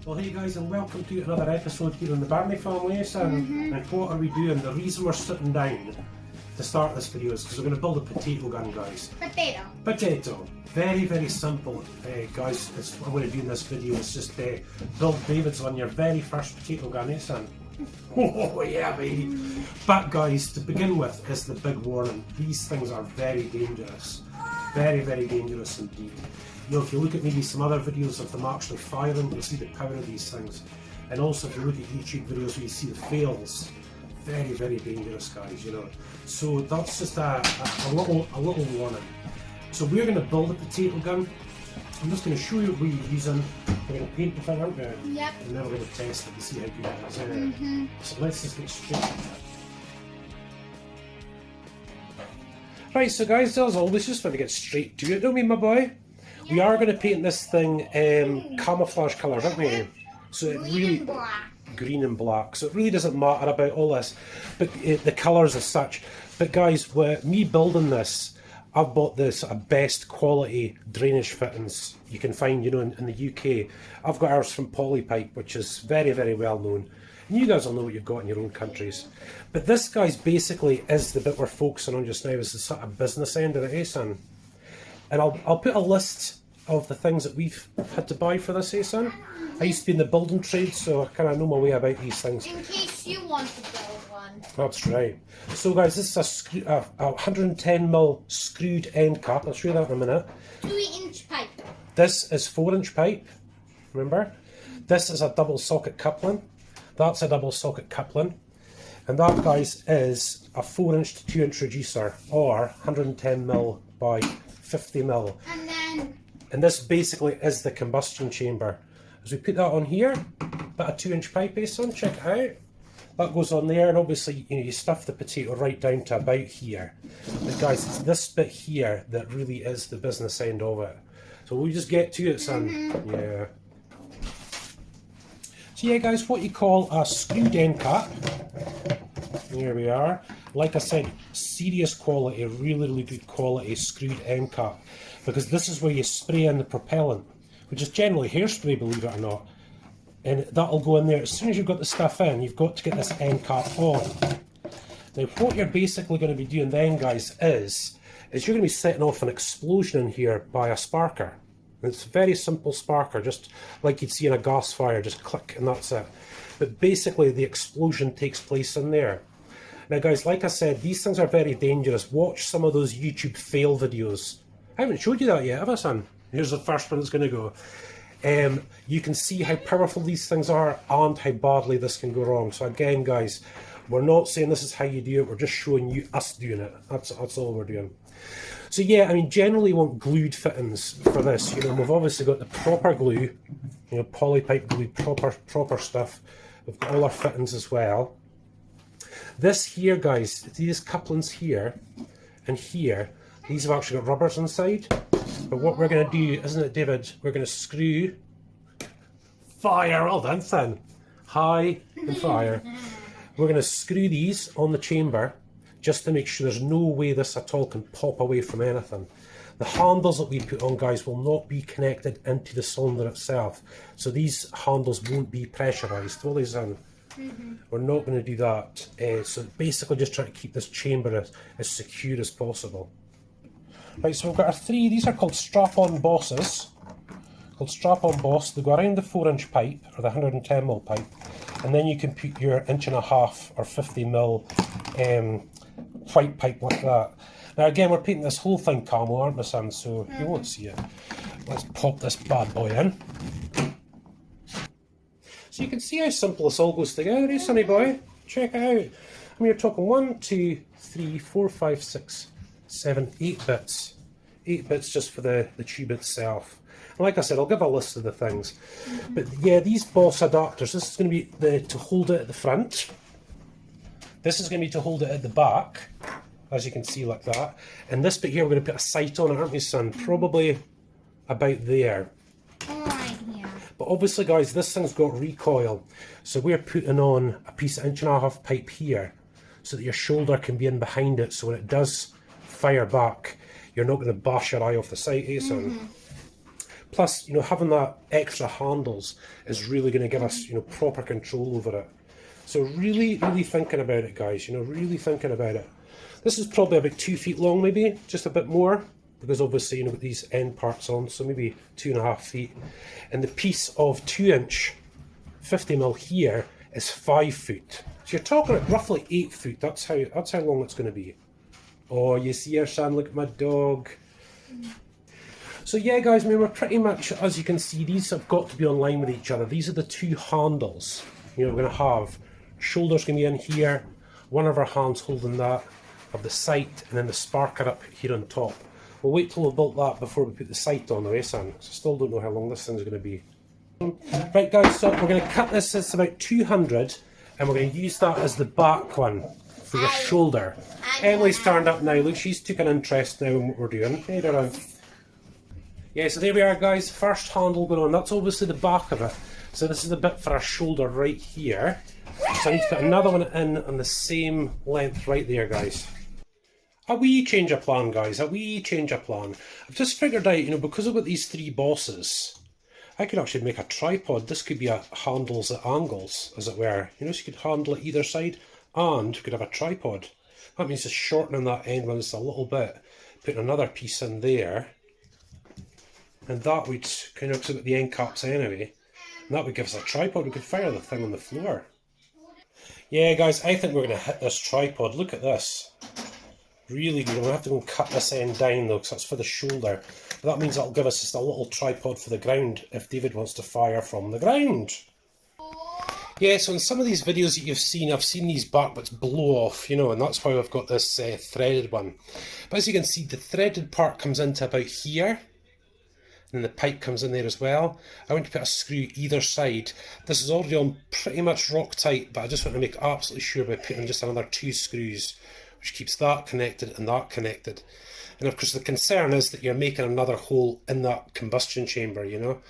Well, hey guys, and welcome to another episode here on the Birnie Family Fun. And what are we doing? The reason we're sitting down to start this video is because we're going to build a potato gun, guys. Potato. Very, very simple, guys. It's what I'm going to do in this video is just build David's on your very first potato gun, eh, son? Oh yeah, baby. But guys, to begin with is the big warning. These things are very dangerous. Very, very dangerous indeed. You know, if you look at maybe some other videos of them actually firing, you'll see the power of these things. And also if you look at YouTube videos where you see the fails, very, very dangerous, guys, you know. So that's just a little warning. So we're going to build a potato gun. I'm just going to show you what we're using. We're going to paint the thing, aren't we? Yep. And then we're going to test it to see how good it is. Anyway. So let's just get straight into it. Right, so guys, as always, just want to get straight to it, don't we, my boy? Yep. We are going to paint this thing camouflage colours, aren't we? So it really green and black. So it really doesn't matter about all this, but the colours as such. But guys, me building this, I've bought this best quality drainage fittings you can find, you know, in the UK. I've got ours from Polypipe, which is very, very well known. And you guys will know what you've got in your own countries. But this, guys, basically is the bit we're focusing on just now, is the sort of business end of it, eh, son? And I'll put a list of the things that we've had to buy for this, eh, son? I used to be in the building trade, so I kind of know my way about these things. In case you want to build one. That's right. So guys, this is a 110mm screwed end cap. I'll show you that in a minute. 2-inch pipe. This is 4-inch pipe, remember? This is a double socket coupling. That's a double socket coupling. And that, guys, is a 4-inch to 2-inch reducer, or 110mm by 50mm. And this basically is the combustion chamber. As we put that on here, about a 2-inch pipe base on, check it out. That goes on there, and obviously, you know, you stuff the potato right down to about here. But guys, it's this bit here that really is the business end of it. So we'll just get to it, son. Yeah. So yeah, guys, what you call a screwed end cap. Here we are. Like I said, serious quality, really, really good quality screwed end cap. Because this is where you spray in the propellant, which is generally hairspray, believe it or not. And that'll go in there. As soon as you've got the stuff in, you've got to get this end cap on. Now, what you're basically going to be doing then, guys, is you're going to be setting off an explosion in here by a sparker. And it's a very simple sparker, just like you'd see in a gas fire, just click and that's it. But basically, the explosion takes place in there. Now, guys, like I said, these things are very dangerous. Watch some of those YouTube fail videos. I haven't showed you that yet, have I, son? Here's the first one that's going to go. You can see how powerful these things are and how badly this can go wrong. So again, guys, we're not saying this is how you do it. We're just showing you us doing it. That's all we're doing. So yeah, I mean, generally you want glued fittings for this. You know, we've obviously got the proper glue, you know, Polypipe glue, proper stuff. We've got all our fittings as well. This here, guys, these couplings here and here, these have actually got rubbers inside. But what we're going to do, isn't it, David? We're going to screw fire. Well done, son. High and fire. We're going to screw these on the chamber just to make sure there's no way this at all can pop away from anything. The handles that we put on, guys, will not be connected into the cylinder itself. So these handles won't be pressurised. Will they, son? We're not going to do that. So basically just try to keep this chamber as secure as possible. Right, so we've got our three, these are called strap-on bosses. Called strap-on boss. They go around the 4-inch pipe, or the 110mm pipe, and then you can put your 1.5" or 50mm white pipe like that. Now again, we're painting this whole thing camo, aren't we, son? So you won't see it. Let's pop this bad boy in. So you can see how simple this all goes together, eh, sonny boy? Check it out. I mean, you're talking 1, 2, 3, 4, 5, 6, 7, 8 bits. 8 bits just for the tube itself. And like I said, I'll give a list of the things. But yeah, these boss adapters, this is going to be to hold it at the front. This is going to be to hold it at the back, as you can see, like that. And this bit here, we're going to put a sight on it, aren't we, son? Probably about there. Right here. But obviously, guys, this thing's got recoil. So we're putting on a piece of 1.5" pipe here so that your shoulder can be in behind it. So when it does fire back, you're not going to bash your eye off the sight, eh, son? Plus, you know, having that extra handles is really going to give us, you know, proper control over it. So really, really thinking about it, guys, you know, really thinking about it. This is probably about 2 feet long, maybe, just a bit more, because obviously, you know, with these end parts on, so maybe 2.5 feet. And the piece of 2-inch 50mm here is 5 foot. So you're talking at roughly 8 foot. That's how long it's going to be. Oh, you see her, Shan, look at my dog. So yeah, guys, I mean, we're pretty much, as you can see, these have got to be in line with each other. These are the two handles. You know, we're going to have shoulders going to be in here, one of our hands holding that of the sight, and then the sparker up here on top. We'll wait till we've built that before we put the sight on, right, Sam? So still don't know how long this thing's going to be. Right, guys, so we're going to cut this. It's about 200, and we're going to use that as the back one for your shoulder. Emily's turned up now. Look, she's took an interest now in what we're doing. Hey, around. Yeah, so there we are, guys. First handle going on. That's obviously the back of it. So this is the bit for our shoulder right here. So I need to put another one in on the same length right there, guys. A wee change of plan, guys. A wee change of plan. I've just figured out, you know, because I've got these 3 bosses, I could actually make a tripod. This could be a handles at angles, as it were. You know, so you could handle it either side, and you could have a tripod. That means just shortening that end one just a little bit, putting another piece in there, and that would kind of, because I've got the end caps anyway, and that would give us a tripod. We could fire the thing on the floor. Yeah, guys, I think we're going to hit this tripod. Look at this. Really good. I'm going to have to go and cut this end down, though, because that's for the shoulder. But that means that'll give us just a little tripod for the ground if David wants to fire from the ground. Yeah, so in some of these videos that you've seen, I've seen these back bits blow off, you know, and that's why I've got this threaded one. But as you can see, the threaded part comes into about here, and the pipe comes in there as well. I want to put a screw either side. This is already on pretty much rock tight, but I just want to make absolutely sure by putting just another 2 screws, which keeps that connected and that connected. And of course the concern is that you're making another hole in that combustion chamber, you know.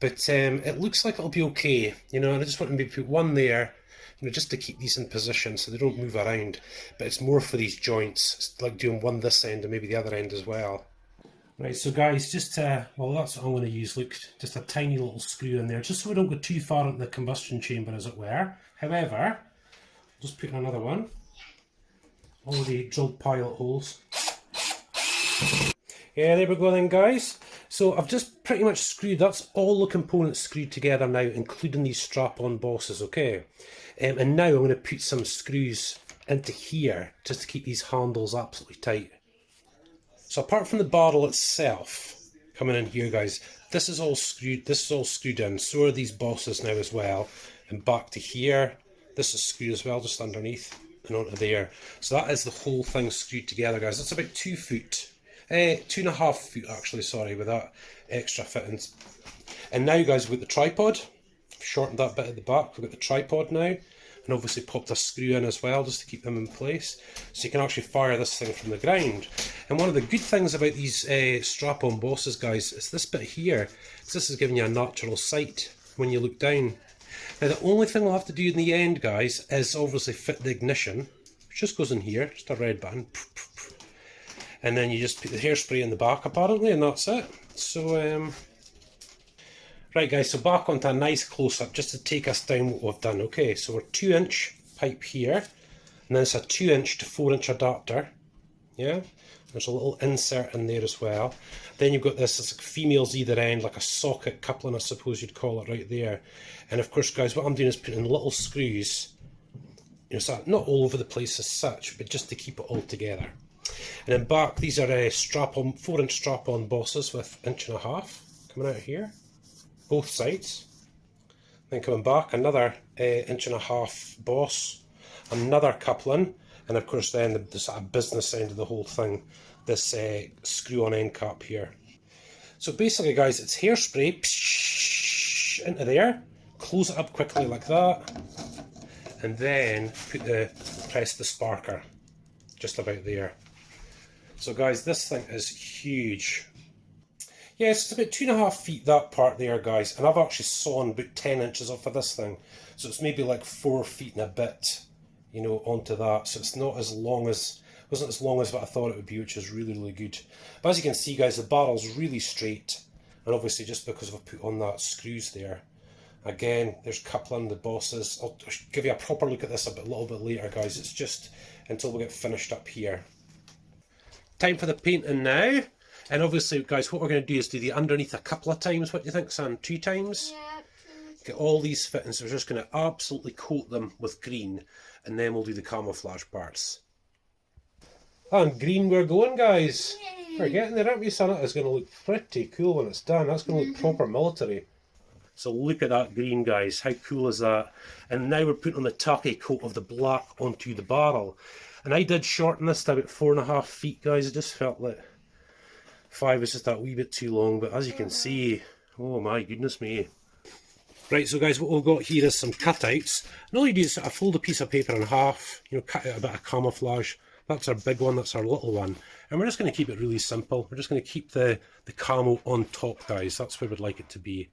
But it looks like it'll be okay, you know, and I just want to maybe put one there, you know, just to keep these in position so they don't move around. But it's more for these joints. It's like doing one this end and maybe the other end as well. Right, so guys, just well, that's what I'm going to use. Look, just a tiny little screw in there, just so we don't go too far into the combustion chamber, as it were. However, just put in another one. Already drilled pilot holes. Yeah, there we go then, guys. So I've just pretty much screwed, that's all the components screwed together now, including these strap-on bosses, okay? And now I'm going to put some screws into here, just to keep these handles absolutely tight. So apart from the barrel itself, coming in here, guys, this is all screwed in, so are these bosses now as well. And back to here, this is screwed as well, just underneath and onto there. So that is the whole thing screwed together, guys. That's about 2 foot. 2.5 foot actually, sorry, with that extra fittings. And now, guys, we've got the tripod. I've shortened that bit at the back. We've got the tripod now, and obviously popped a screw in as well just to keep them in place, so you can actually fire this thing from the ground. And one of the good things about these strap-on bosses, guys, is this bit here. This is giving you a natural sight when you look down. Now the only thing we'll have to do in the end, guys, is obviously fit the ignition, which just goes in here, just a red button. And then you just put the hairspray in the back apparently, and that's it. So right, guys, so back onto a nice close-up just to take us down what we've done. Okay, so we're 2-inch pipe here, and then it's a 2-inch to 4-inch adapter. Yeah, there's a little insert in there as well. Then you've got this, it's like females either end, like a socket coupling, I suppose you'd call it, right there. And of course, guys, what I'm doing is putting little screws, you know, so not all over the place as such, but just to keep it all together. And then back, these are strap-on, 4-inch strap-on bosses with 1.5 inches coming out here, both sides. Then coming back, another 1.5 inch boss, another coupling, and of course then the sort of business end of the whole thing, this screw-on end cap here. So basically, guys, it's hairspray into there, close it up quickly like that, and then press the sparker just about there. So guys, this thing is huge. Yes, it's about 2.5 feet, that part there, guys, and I've actually sawn about 10 inches off of this thing, so it's maybe like 4 feet and a bit, you know, onto that. So it's not as long as, wasn't as long as what I thought it would be, which is really, really good. But as you can see, guys, the barrel's really straight. And obviously just because I've put on that screws there. Again, there's coupling, the bosses. I'll give you a proper look at this a little bit later, guys. It's just until we get finished up here. Time for the painting now. And obviously, guys, what we're going to do is do the underneath a couple of times. What do you think, son? 2 times? Yeah, Get all these fittings. We're just going to absolutely coat them with green. And then we'll do the camouflage parts. And green we're going, guys. Yay. We're getting there, aren't we, son? It's going to look pretty cool when it's done. That's going to look proper military. So look at that green, guys. How cool is that? And now we're putting on the tacky coat of the black onto the barrel. And I did shorten this to about 4.5 feet, guys. I just felt like 5 was just that wee bit too long. But as you can see, oh my goodness me. Right, so guys, what we've got here is some cutouts. And all you do is sort of fold a piece of paper in half, you know, cut out a bit of camouflage. That's our big one, that's our little one. And we're just going to keep it really simple. We're just going to keep the camo on top, guys. That's where we'd like it to be.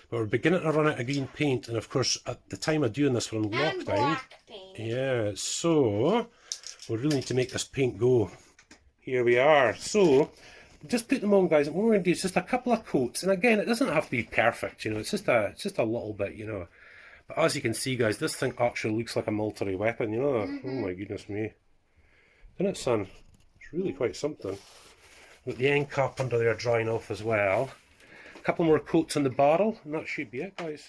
But we're beginning to run out of green paint, and of course, at the time of doing this, we're in and lockdown. black paint. Yeah, so we really need to make this paint go. Here we are. So just put them on, guys. And what we're going to do is just a couple of coats. And again, it doesn't have to be perfect, you know. It's just a little bit, you know. But as you can see, guys, this thing actually looks like a military weapon, you know. Oh my goodness me. Isn't it, son? It's really quite something. Got the end cap under there drying off as well. A couple more coats on the barrel, and that should be it, guys.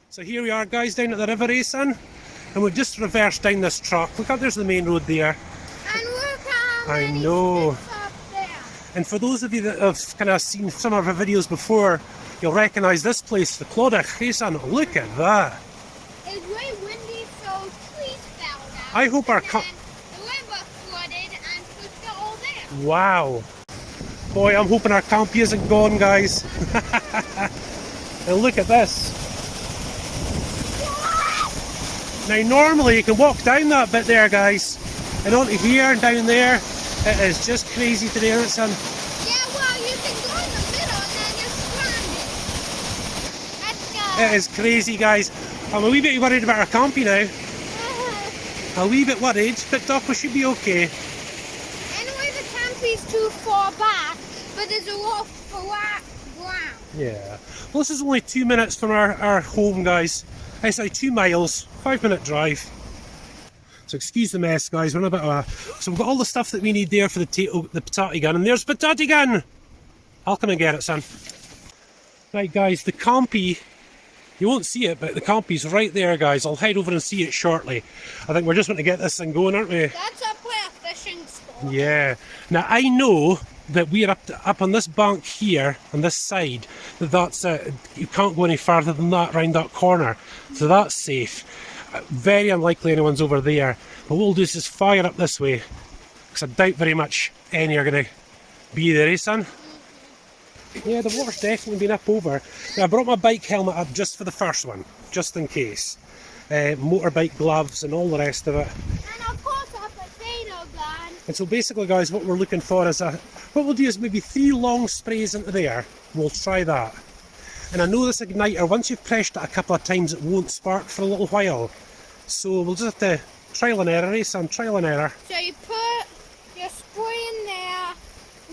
So here we are, guys, down at the river, son. And we've just reversed down this track. Look out, there's the main road there. And look how I many know. sticks up there. And for those of you that have kind of seen some of our videos before, you'll recognise this place, the Clodagh. Hey, son, look at that. It's very windy, so trees fell down. I hope our and then the river flooded and pushed it all there. Wow. Boy, I'm hoping our campy isn't gone, guys. And look at this. Now, normally you can walk down that bit there, guys, and onto here and down there. It is just crazy today, isn't it, son? Yeah, well, you can go in the middle and then you're stranded. Let's go. It is crazy, guys. I'm a wee bit worried about our campy now. A wee bit worried, but Doc, we should be okay. Anyway, the campy's too far back, but there's a lot of flat ground. Yeah. Well, this is only 2 minutes from our home, guys. It's like 2 miles, 5-minute drive. So excuse the mess, guys. We're in a bit of a... So we've got all the stuff that we need there for the potato gun. And there's potato gun! I'll come and get it, son. Right, guys, the campy... You won't see it, but the campy's right there, guys. I'll head over and see it shortly. I think we're just going to get this thing going, aren't we? That's up where a fishing spot. Yeah. Now, I know that we're up on this bank here, on this side, that's you can't go any further than that round that corner. So that's safe. Very unlikely anyone's over there. But what we'll do is just fire up this way, because I doubt very much any are going to be there, eh, son? Yeah, the water's definitely been up over. Now, I brought my bike helmet up just for the first one, just in case. Motorbike gloves and all the rest of it. And of course a potato gun. And so basically, guys, what we're looking for is what we'll do is maybe 3 long sprays into there. We'll try that. And I know this igniter, once you've pressed it a couple of times, it won't spark for a little while. So we'll just have to trial and error, eh, son? Trial and error. So you put your spray in there,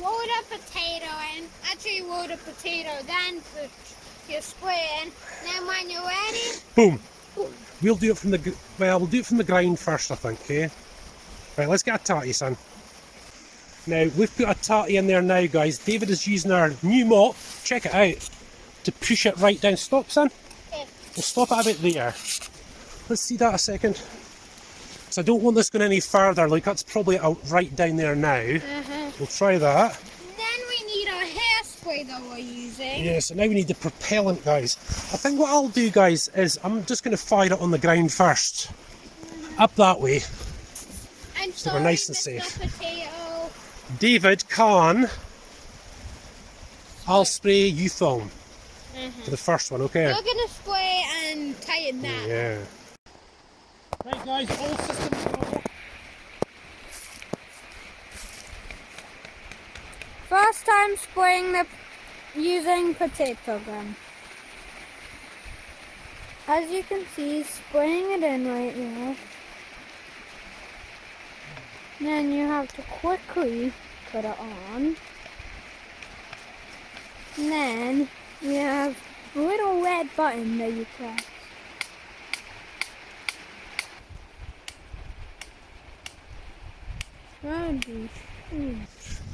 load a potato in, actually load a potato, then put your spray in, then when you're ready, Boom. boom. We'll do it from the, well, we'll do it from the grind first, I think, okay? Right, let's get a tatty, son. Now, we've put a tatty in there now, guys. David is using our new mop, check it out, to push it right down. Stop, son. Okay. We'll stop it about there. Let's see that a second. So I don't want this going any further, like that's probably out right down there now. We'll try that. Then we need our hairspray that we're using. Yeah, so now we need the propellant, guys. I think what I'll do, guys, is I'm just going to fire it on the ground first. Up that way. And So we're nice and safe. The potato. David can... I'll spray, you film. For the first one, okay? You're gonna spray and tighten that. Yeah. Right, guys, all systems go. First time spraying using potato gun. As you can see, spraying it in right now. Then you have to quickly put it on. And then you have a little red button that you press.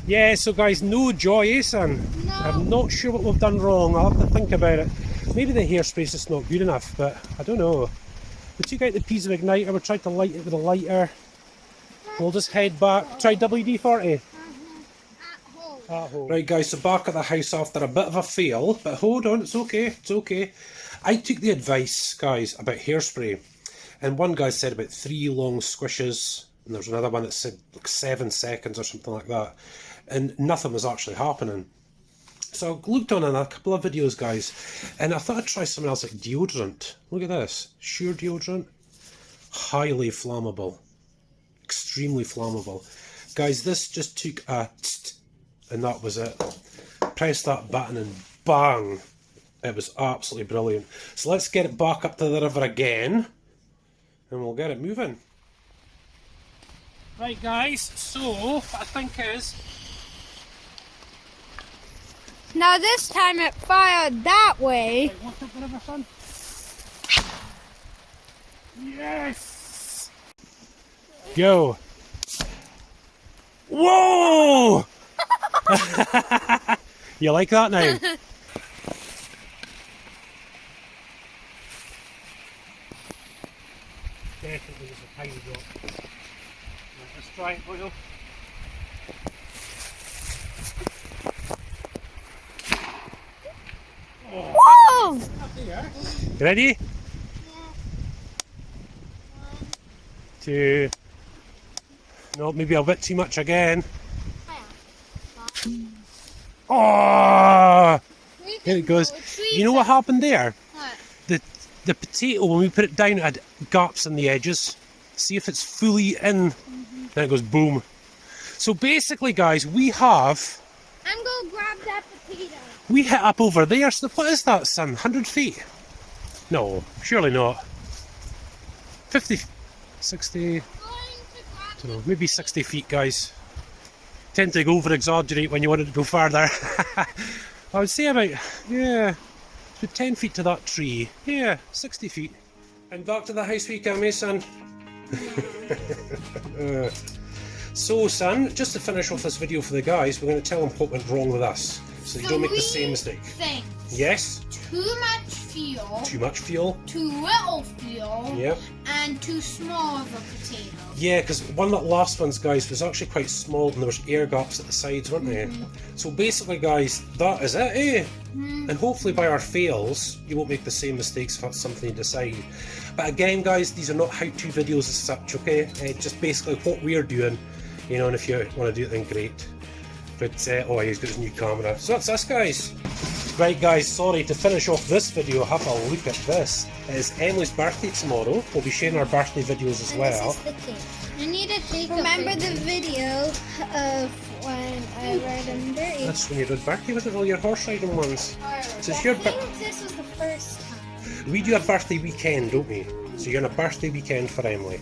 Yeah, so guys, no joy, eh, son? No. I'm not sure what we've done wrong. I'll have to think about it. Maybe the hairspray's just not good enough, but I don't know. We took out the piece of igniter, we tried to light it with a lighter. We'll just head back. Try WD-40. At home. Right guys, so back at the house after a bit of a fail, but hold on, it's okay, it's okay. I took the advice, guys, about hairspray, and one guy said about 3 long squishes, and there's another one that said like 7 seconds or something like that, and nothing was actually happening. So I looked on in a couple of videos, guys, and I thought I'd try something else like deodorant. Look at this, sheer deodorant, highly flammable, extremely flammable. Guys, this just took a and that was it. Press that button and bang! It was absolutely brilliant. So let's get it back up to the river again and we'll get it moving. Right guys, so what I think is... Now this time it fired that way. Right, what's up the river, son? Yes! Go! Whoa! You like that now? Definitely was a tiny drop. Right, let's try it, Boyle. Whoa! You ready? 2. No, maybe a bit too much again. Oh! Here it goes. You know what happened there? What? The potato, when we put it down, it had gaps in the edges. See if it's fully in. Then it goes boom. So basically, guys, we have... I'm gonna grab that potato. We hit up over there. So what is that, son? 100 feet? No, surely not. 50, 60, I don't know, maybe 60 feet, guys. Tend to over exaggerate when you want it to go further. I would say about, yeah, about 10 feet to that tree. Yeah, 60 feet. And back to the house we come, eh, son? So, son, just to finish off this video for the guys, we're going to tell them what went wrong with us, so you don't make the same mistake. Things. Yes? Too much fuel. Too much fuel? Too little fuel. Yep. And too small of a potato. Yeah, because one of the last ones, guys, was actually quite small and there was air gaps at the sides, weren't there? So basically, guys, that is it, eh? And hopefully by our fails, you won't make the same mistakes if that's something you decide. But again, guys, these are not how-to videos as such, okay? Just basically what we're doing, you know, and if you want to do it, then great. But, oh, he's got his new camera. So that's us, guys. Right, guys, sorry, to finish off this video, have a look at this. It is Emily's birthday tomorrow. We'll be sharing our birthday videos as well. This is the cake. I need to take Remember the video of when I rode in Birnie? That's when you did birthday with all your horse riding ones. So it's I your think this was the first time. We do a birthday weekend, don't we? So you're on a birthday weekend for Emily.